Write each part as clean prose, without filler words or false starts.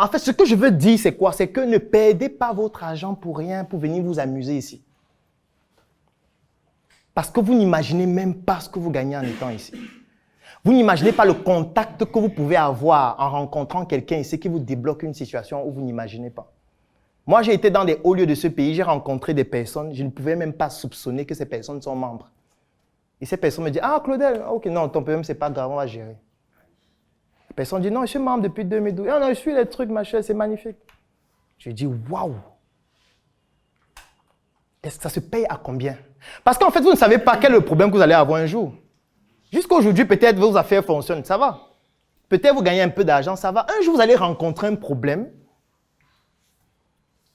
En fait, ce que je veux dire, c'est quoi? C'est que ne perdez pas votre argent pour rien, pour venir vous amuser ici. Parce que vous n'imaginez même pas ce que vous gagnez en étant ici. Vous n'imaginez pas le contact que vous pouvez avoir en rencontrant quelqu'un ici qui vous débloque une situation où vous n'imaginez pas. Moi, j'ai été dans des hauts lieux de ce pays, j'ai rencontré des personnes, je ne pouvais même pas soupçonner que ces personnes sont membres. Et ces personnes me disent, ah Claudel, ok, non, ton problème, c'est pas grave, on va gérer. La personne dit, non, je suis membre depuis 2012. Ah non, je suis les trucs, machin, c'est magnifique. Je dis, waouh! Est-ce que ça se paye à combien? Parce qu'en fait, vous ne savez pas quel est le problème que vous allez avoir un jour. Jusqu'à aujourd'hui, peut-être vos affaires fonctionnent, ça va. Peut-être vous gagnez un peu d'argent, ça va. Un jour, vous allez rencontrer un problème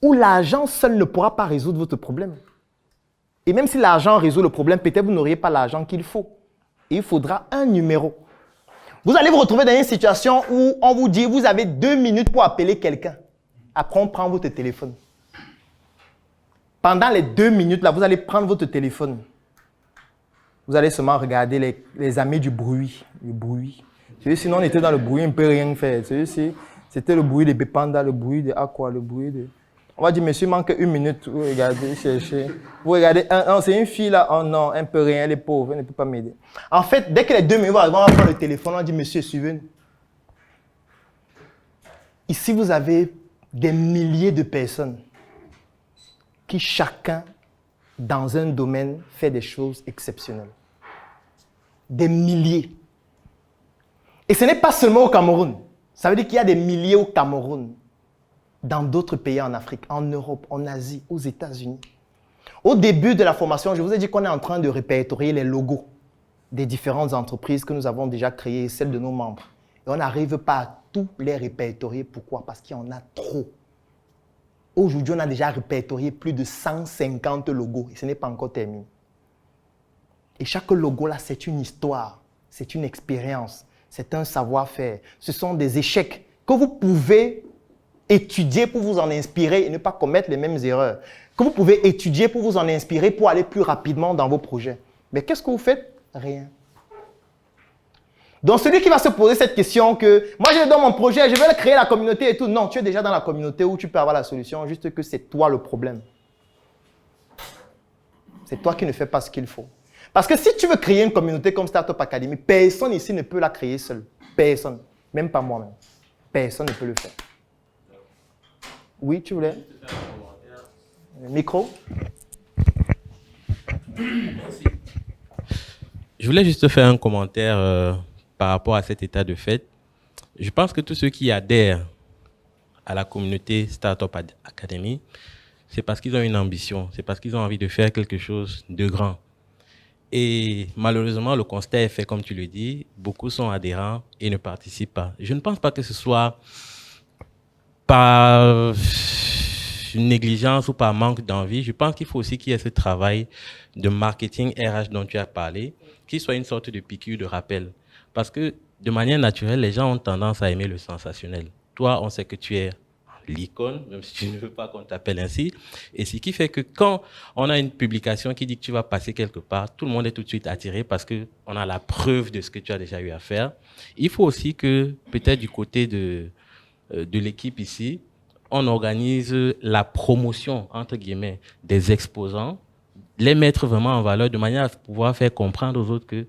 où l'argent seul ne pourra pas résoudre votre problème. Et même si l'argent résout le problème, peut-être vous n'auriez pas l'argent qu'il faut. Et il faudra un numéro. Vous allez vous retrouver dans une situation où on vous dit, vous avez 2 minutes pour appeler quelqu'un. Après, on prend votre téléphone. Pendant les 2 minutes, là, vous allez prendre votre téléphone. Vous allez seulement regarder les amis du bruit. Le bruit. Sinon, on était dans le bruit, on ne peut rien faire. C'était le bruit de Bepanda, le bruit de Aqua, le bruit de... On va dire, monsieur, il manque 1 minute. Vous regardez, cherchez. Vous regardez, non, c'est une fille là. Oh non, elle ne peut rien, elle est pauvre, elle ne peut pas m'aider. En fait, dès que les 2 minutes vont arriver, on va prendre le téléphone, on va dire, monsieur, suivez-nous. Ici, vous avez des milliers de personnes qui, chacun, dans un domaine, fait des choses exceptionnelles. Des milliers. Et ce n'est pas seulement au Cameroun. Ça veut dire qu'il y a des milliers au Cameroun, dans d'autres pays en Afrique, en Europe, en Asie, aux États-Unis. Au début de la formation, je vous ai dit qu'on est en train de répertorier les logos des différentes entreprises que nous avons déjà créées, celles de nos membres. Et on n'arrive pas à tous les répertorier. Pourquoi? Parce qu'il y en a trop. Aujourd'hui, on a déjà répertorié plus de 150 logos et ce n'est pas encore terminé. Et chaque logo là, c'est une histoire, c'est une expérience, c'est un savoir-faire. Ce sont des échecs que vous pouvez étudier pour vous en inspirer et ne pas commettre les mêmes erreurs. Que vous pouvez étudier pour vous en inspirer pour aller plus rapidement dans vos projets. Mais qu'est-ce que vous faites? Rien. Donc celui qui va se poser cette question que moi je donne mon projet, je vais créer la communauté et tout. Non, tu es déjà dans la communauté où tu peux avoir la solution, juste que c'est toi le problème. C'est toi qui ne fais pas ce qu'il faut. Parce que si tu veux créer une communauté comme Startup Academy, personne ici ne peut la créer seul. Personne. Même pas moi-même. Personne ne peut le faire. Oui, tu voulais? Micro? Merci. Je voulais juste faire un commentaire par rapport à cet état de fait. Je pense que tous ceux qui adhèrent à la communauté Startup Academy, c'est parce qu'ils ont une ambition, c'est parce qu'ils ont envie de faire quelque chose de grand. Et malheureusement, le constat est fait, comme tu le dis, beaucoup sont adhérents et ne participent pas. Je ne pense pas que ce soit par une négligence ou par manque d'envie. Je pense qu'il faut aussi qu'il y ait ce travail de marketing RH dont tu as parlé, qui soit une sorte de piqûre de rappel. Parce que de manière naturelle, les gens ont tendance à aimer le sensationnel. Toi, on sait que tu es l'icône, même si tu ne veux pas qu'on t'appelle ainsi. Et ce qui fait que quand on a une publication qui dit que tu vas passer quelque part, tout le monde est tout de suite attiré parce qu'on a la preuve de ce que tu as déjà eu à faire. Il faut aussi que, peut-être du côté de l'équipe ici, on organise la promotion, entre guillemets, des exposants, les mettre vraiment en valeur de manière à pouvoir faire comprendre aux autres que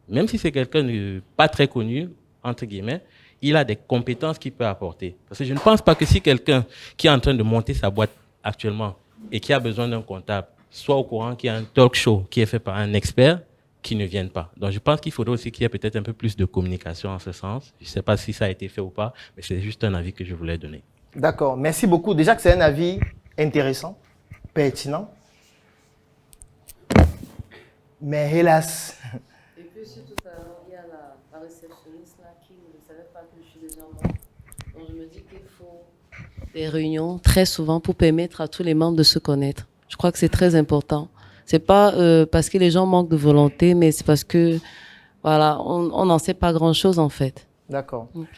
même si c'est quelqu'un de pas très connu, entre guillemets, il a des compétences qu'il peut apporter. Parce que je ne pense pas que si quelqu'un qui est en train de monter sa boîte actuellement et qui a besoin d'un comptable soit au courant qu'il y a un talk show qui est fait par un expert, qui ne vienne pas. Donc je pense qu'il faudrait aussi qu'il y ait peut-être un peu plus de communication en ce sens. Je ne sais pas si ça a été fait ou pas, mais c'est juste un avis que je voulais donner. D'accord, merci beaucoup. Déjà que c'est un avis intéressant, pertinent. Mais hélas. Et puis surtout, il y a la réceptionniste là qui ne savait pas que je suis déjà membre. Donc je me dis qu'il faut des réunions très souvent pour permettre à tous les membres de se connaître. Je crois que c'est très important. C'est pas parce que les gens manquent de volonté, mais c'est parce que voilà, on n'en sait pas grand-chose en fait. D'accord. Okay.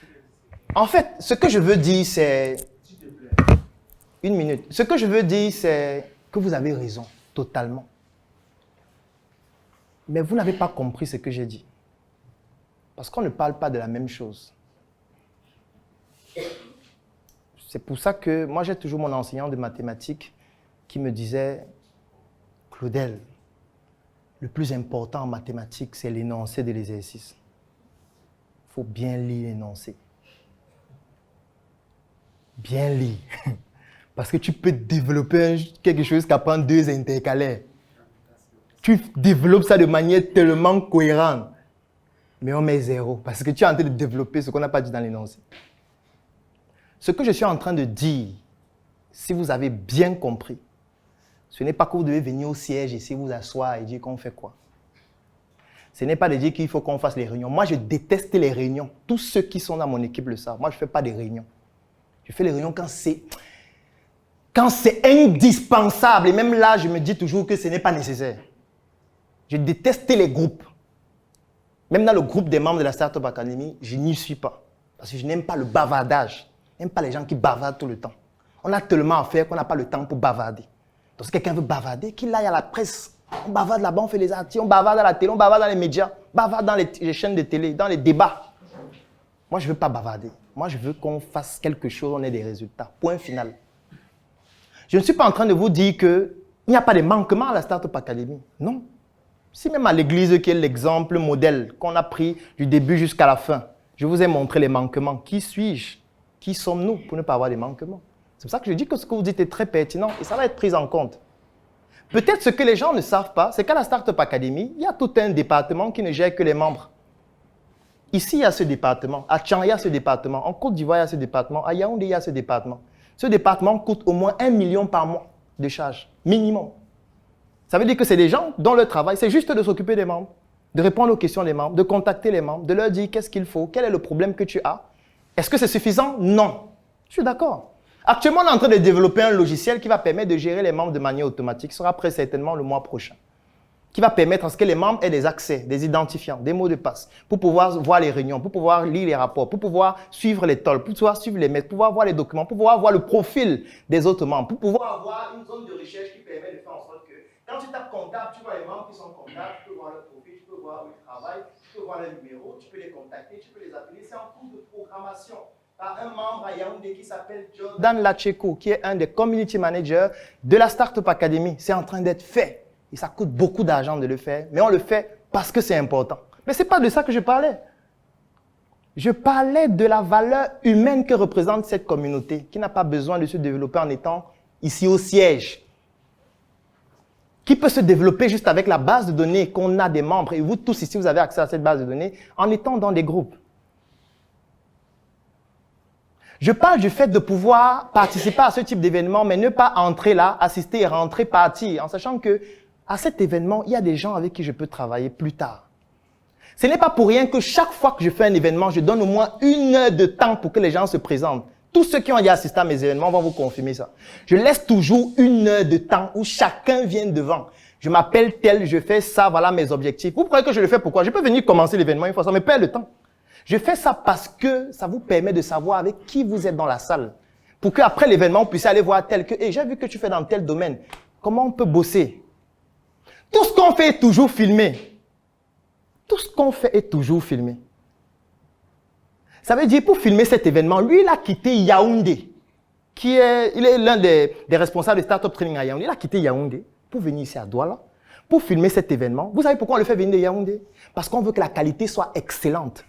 En fait, ce que je veux dire, c'est... Une minute. Ce que je veux dire, c'est que vous avez raison, totalement. Mais vous n'avez pas compris ce que j'ai dit. Parce qu'on ne parle pas de la même chose. C'est pour ça que moi, j'ai toujours mon enseignant de mathématiques qui me disait, Claudel, le plus important en mathématiques, c'est l'énoncé de l'exercice. Il faut bien lire l'énoncé. Bien lire. Parce que tu peux développer quelque chose qui apprend 2 intercalaires. Tu développes ça de manière tellement cohérente. Mais on met 0. Parce que tu es en train de développer ce qu'on n'a pas dit dans l'énoncé. Ce que je suis en train de dire, si vous avez bien compris, ce n'est pas que vous devez venir au siège ici, vous asseoir et dire qu'on fait quoi. Ce n'est pas de dire qu'il faut qu'on fasse les réunions. Moi, je déteste les réunions. Tous ceux qui sont dans mon équipe le savent. Moi, je ne fais pas des réunions. Je fais les réunions quand c'est indispensable. Et même là, je me dis toujours que ce n'est pas nécessaire. Je déteste les groupes. Même dans le groupe des membres de la Startup Academy, je n'y suis pas. Parce que je n'aime pas le bavardage. Je n'aime pas les gens qui bavardent tout le temps. On a tellement à faire qu'on n'a pas le temps pour bavarder. Donc si quelqu'un veut bavarder, qu'il aille à la presse. On bavarde là-bas, on fait les articles, on bavarde à la télé, on bavarde dans les médias, on bavarde dans les chaînes de télé, dans les débats. Moi, je ne veux pas bavarder. Moi, je veux qu'on fasse quelque chose, on ait des résultats. Point final. Je ne suis pas en train de vous dire qu'il n'y a pas de manquement à la Startup Academy. Non. Si même à l'église qui est l'exemple modèle qu'on a pris du début jusqu'à la fin, je vous ai montré les manquements. Qui suis-je? Qui sommes-nous pour ne pas avoir des manquements? C'est pour ça que je dis que ce que vous dites est très pertinent et ça va être pris en compte. Peut-être ce que les gens ne savent pas, c'est qu'à la Startup Academy, il y a tout un département qui ne gère que les membres. Ici, il y a ce département. À Tchang, il y a ce département. En Côte d'Ivoire, il y a ce département. À Yaoundé, il y a ce département. Ce département coûte au moins 1 million par mois de charges, minimum. Ça veut dire que c'est des gens dont le travail, c'est juste de s'occuper des membres, de répondre aux questions des membres, de contacter les membres, de leur dire qu'est-ce qu'il faut, quel est le problème que tu as. Est-ce que c'est suffisant? Non. Je suis d'accord. Actuellement, on est en train de développer un logiciel qui va permettre de gérer les membres de manière automatique. Ce sera prêt certainement le mois prochain. Qui va permettre à ce que les membres aient des accès, des identifiants, des mots de passe, pour pouvoir voir les réunions, pour pouvoir lire les rapports, pour pouvoir suivre les tolls, pour pouvoir suivre les mails, pour pouvoir voir les documents, pour pouvoir voir le profil des autres membres, pour pouvoir avoir une zone de recherche qui permet de faire en sorte que quand tu tapes comptable, tu vois les membres qui sont comptables, tu peux voir leur profil, tu peux voir où ils travaillent, tu peux voir leur numéro, tu peux les contacter, tu peux les appeler. C'est en cours de programmation par un membre à Yaoundé qui s'appelle Jordan Lacheko, qui est un des community managers de la Startup Academy. C'est en train d'être fait. Et ça coûte beaucoup d'argent de le faire, mais on le fait parce que c'est important. Mais ce n'est pas de ça que je parlais. Je parlais de la valeur humaine que représente cette communauté, qui n'a pas besoin de se développer en étant ici au siège. Qui peut se développer juste avec la base de données qu'on a des membres. Et vous tous ici, vous avez accès à cette base de données en étant dans des groupes. Je parle du fait de pouvoir participer à ce type d'événement, mais ne pas entrer là, assister et rentrer, partir, en sachant que à cet événement, il y a des gens avec qui je peux travailler plus tard. Ce n'est pas pour rien que chaque fois que je fais un événement, je donne au moins 1 heure de temps pour que les gens se présentent. Tous ceux qui ont déjà assisté à mes événements vont vous confirmer ça. Je laisse toujours 1 heure de temps où chacun vient devant. Je m'appelle tel, je fais ça, voilà mes objectifs. Vous croyez que je le fais pourquoi? Je peux venir commencer l'événement une fois, ça me perd le temps. Je fais ça parce que ça vous permet de savoir avec qui vous êtes dans la salle. Pour qu'après l'événement, vous puissiez aller voir tel que, hey, j'ai vu que tu fais dans tel domaine. Comment on peut bosser? Tout ce qu'on fait est toujours filmé. Tout ce qu'on fait est toujours filmé. Ça veut dire, pour filmer cet événement, lui, il a quitté Yaoundé, il est l'un des responsables de Startup Training à Yaoundé. Il a quitté Yaoundé pour venir ici à Douala, pour filmer cet événement. Vous savez pourquoi on le fait venir de Yaoundé? Parce qu'on veut que la qualité soit excellente.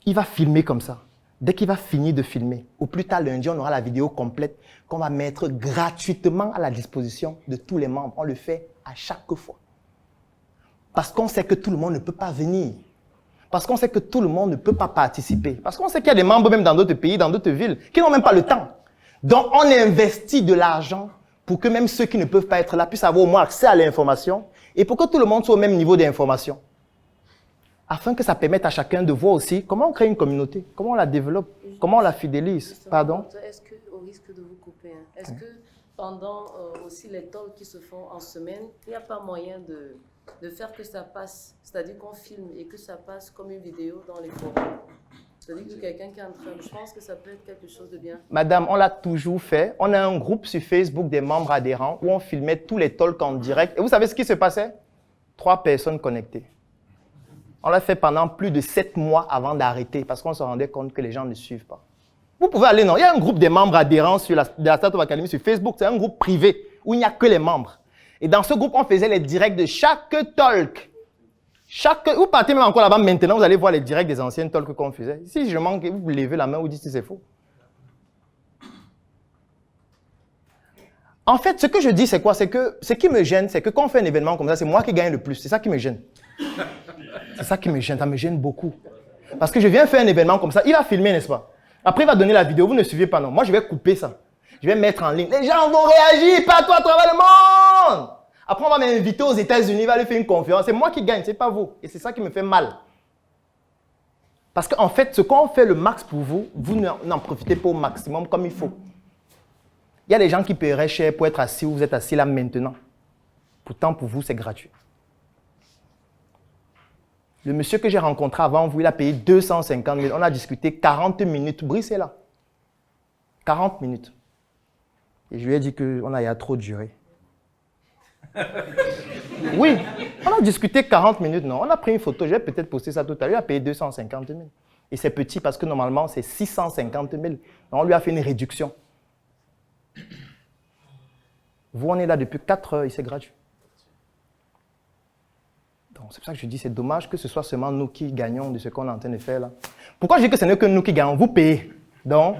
Il va filmer comme ça. Dès qu'il va finir de filmer, au plus tard lundi, on aura la vidéo complète qu'on va mettre gratuitement à la disposition de tous les membres. On le fait à chaque fois. Parce qu'on sait que tout le monde ne peut pas venir. Parce qu'on sait que tout le monde ne peut pas participer. Parce qu'on sait qu'il y a des membres même dans d'autres pays, dans d'autres villes, qui n'ont même pas le temps. Donc, on investit de l'argent pour que même ceux qui ne peuvent pas être là puissent avoir au moins accès à l'information et pour que tout le monde soit au même niveau d'information. Afin que ça permette à chacun de voir aussi comment on crée une communauté, comment on la développe, comment on la fidélise. Pardon? Est-ce que, au risque de vous couper, est-ce que pendant aussi les talks qui se font en semaine, il n'y a pas moyen de faire que ça passe, c'est-à-dire qu'on filme et que ça passe comme une vidéo dans les forums? C'est-à-dire que quelqu'un qui est en train, je pense que ça peut être quelque chose de bien. Madame, on l'a toujours fait. On a un groupe sur Facebook des membres adhérents où on filmait tous les talks en direct. Et vous savez ce qui se passait? 3 personnes connectées. On l'a fait pendant plus de 7 mois avant d'arrêter parce qu'on se rendait compte que les gens ne suivent pas. Vous pouvez aller, non. Il y a un groupe des membres adhérents de la Startup Academy sur Facebook. C'est un groupe privé où il n'y a que les membres. Et dans ce groupe, on faisait les directs de chaque talk. Vous partez même encore là-bas maintenant, vous allez voir les directs des anciennes talks qu'on faisait. Si je manque, vous levez la main ou dites si c'est faux. En fait, ce que je dis, c'est quoi? C'est que ce qui me gêne, c'est que quand on fait un événement comme ça, c'est moi qui gagne le plus. C'est ça qui me gêne. C'est ça qui me gêne. Ça me gêne beaucoup. Parce que je viens faire un événement comme ça. Il va filmer, n'est-ce pas? Après, il va donner la vidéo. Vous ne suivez pas, non. Moi, je vais couper ça. Je vais mettre en ligne. Les gens vont réagir partout à travers le monde. Après, on va m'inviter aux États-Unis, il va aller faire une conférence. C'est moi qui gagne, c'est pas vous. Et c'est ça qui me fait mal. Parce qu'en fait, ce qu'on fait le max pour vous, vous n'en profitez pas au maximum comme il faut. Il y a des gens qui paieraient cher pour être assis où vous êtes assis là maintenant. Pourtant, pour vous, c'est gratuit. Le monsieur que j'ai rencontré avant vous, il a payé 250 000. On a discuté 40 minutes. Brice est là. 40 minutes. Et je lui ai dit qu'on a trop duré. Oui, on a discuté 40 minutes, non. On a pris une photo, je vais peut-être poster ça tout à l'heure. Il a payé 250 000. Et c'est petit parce que normalement, c'est 650 000. Donc, on lui a fait une réduction. Vous, on est là depuis 4 heures et c'est gratuit. Donc, c'est pour ça que je dis c'est dommage que ce soit seulement nous qui gagnons de ce qu'on est en train de faire là. Pourquoi je dis que ce n'est que nous qui gagnons? Vous payez. Donc,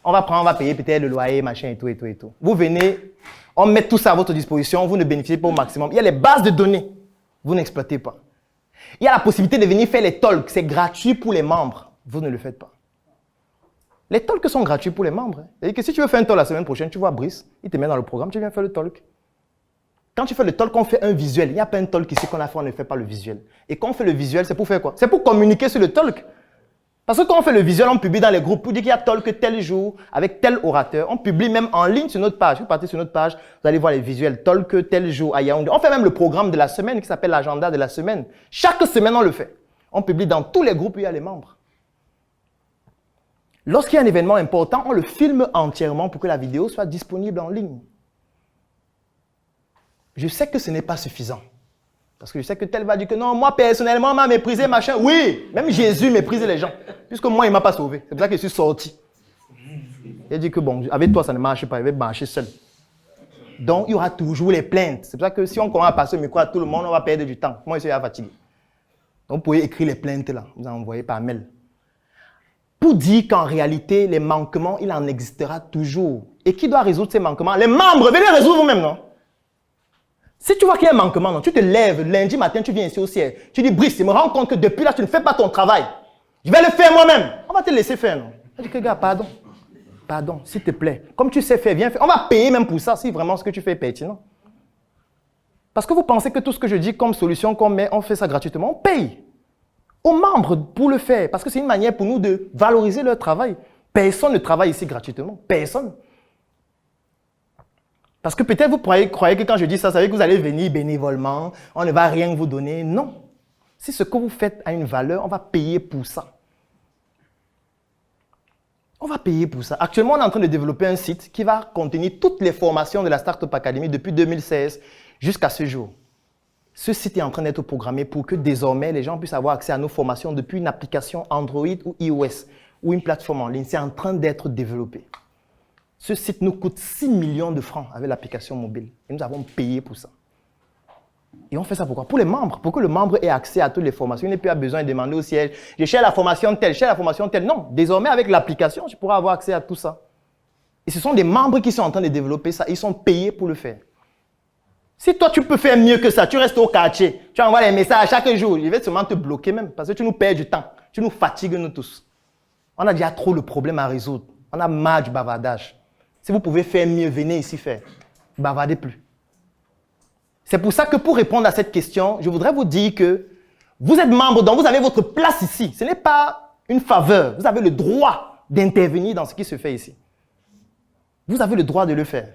on va payer peut-être le loyer, machin et tout, et tout, et tout. Vous venez, on met tout ça à votre disposition, vous ne bénéficiez pas au maximum. Il y a les bases de données, vous n'exploitez pas. Il y a la possibilité de venir faire les talks, c'est gratuit pour les membres, vous ne le faites pas. Les talks sont gratuits pour les membres. C'est-à-dire que si tu veux faire un talk la semaine prochaine, tu vois Brice, il te met dans le programme, tu viens faire le talk. Quand tu fais le talk, on fait un visuel. Il n'y a pas un talk ici qu'on a fait, on ne fait pas le visuel. Et quand on fait le visuel, c'est pour faire quoi? C'est pour communiquer sur le talk. Parce que quand on fait le visuel, on publie dans les groupes pour dire qu'il y a talk tel jour, avec tel orateur. On publie même en ligne sur notre page. Vous partez sur notre page, vous allez voir les visuels talk tel jour à Yaoundé. On fait même le programme de la semaine qui s'appelle l'agenda de la semaine. Chaque semaine, on le fait. On publie dans tous les groupes où il y a les membres. Lorsqu'il y a un événement important, on le filme entièrement pour que la vidéo soit disponible en ligne. Je sais que ce n'est pas suffisant. Parce que je sais que tel va dire que non, moi personnellement, on m'a méprisé, machin. Oui, même Jésus méprisait les gens. Puisque moi, il ne m'a pas sauvé. C'est pour ça que je suis sorti. Il a dit que bon, avec toi, ça ne marche pas. Il va marcher seul. Donc, il y aura toujours les plaintes. C'est pour ça que si on commence à passer le micro à tout le monde, on va perdre du temps. Moi, je suis fatigué. Donc, vous pouvez écrire les plaintes là. Vous envoyez par mail. Pour dire qu'en réalité, les manquements, il en existera toujours. Et qui doit résoudre ces manquements? Les membres, venez résoudre vous-même, non? Si tu vois qu'il y a un manquement, non, tu te lèves, lundi matin, tu viens ici au ciel. Tu dis, Brice, je me rends compte que depuis là, tu ne fais pas ton travail. Je vais le faire moi-même. On va te laisser faire, non? Je dis que, gars, pardon. Pardon, s'il te plaît. Comme tu sais faire, viens faire. On va payer même pour ça, si vraiment ce que tu fais est pertinent. Parce que vous pensez que tout ce que je dis comme solution qu'on met, on fait ça gratuitement, on paye aux membres pour le faire. Parce que c'est une manière pour nous de valoriser leur travail. Personne ne travaille ici gratuitement. Personne. Parce que peut-être vous croyez que quand je dis ça, ça veut dire que vous allez venir bénévolement, on ne va rien vous donner. Non. Si ce que vous faites a une valeur, on va payer pour ça. On va payer pour ça. Actuellement, on est en train de développer un site qui va contenir toutes les formations de la Startup Academy depuis 2016 jusqu'à ce jour. Ce site est en train d'être programmé pour que désormais, les gens puissent avoir accès à nos formations depuis une application Android ou iOS ou une plateforme en ligne. C'est en train d'être développé. Ce site nous coûte 6 millions de francs avec l'application mobile. Et nous avons payé pour ça. Et on fait ça pourquoi? Pour les membres, pour que le membre ait accès à toutes les formations. Il n'a plus besoin de demander au siège, je cherche la formation telle, je cherche la formation telle. Non, désormais avec l'application, tu pourras avoir accès à tout ça. Et ce sont des membres qui sont en train de développer ça. Ils sont payés pour le faire. Si toi, tu peux faire mieux que ça, tu restes au quartier, tu envoies les messages chaque jour, je vais seulement te bloquer même parce que tu nous perds du temps. Tu nous fatigues, nous tous. On a déjà trop le problème à résoudre. On a marre du bavardage. Si vous pouvez faire mieux, venez ici faire. Ne bavardez plus. C'est pour ça que pour répondre à cette question, je voudrais vous dire que vous êtes membre, donc vous avez votre place ici. Ce n'est pas une faveur. Vous avez le droit d'intervenir dans ce qui se fait ici. Vous avez le droit de le faire.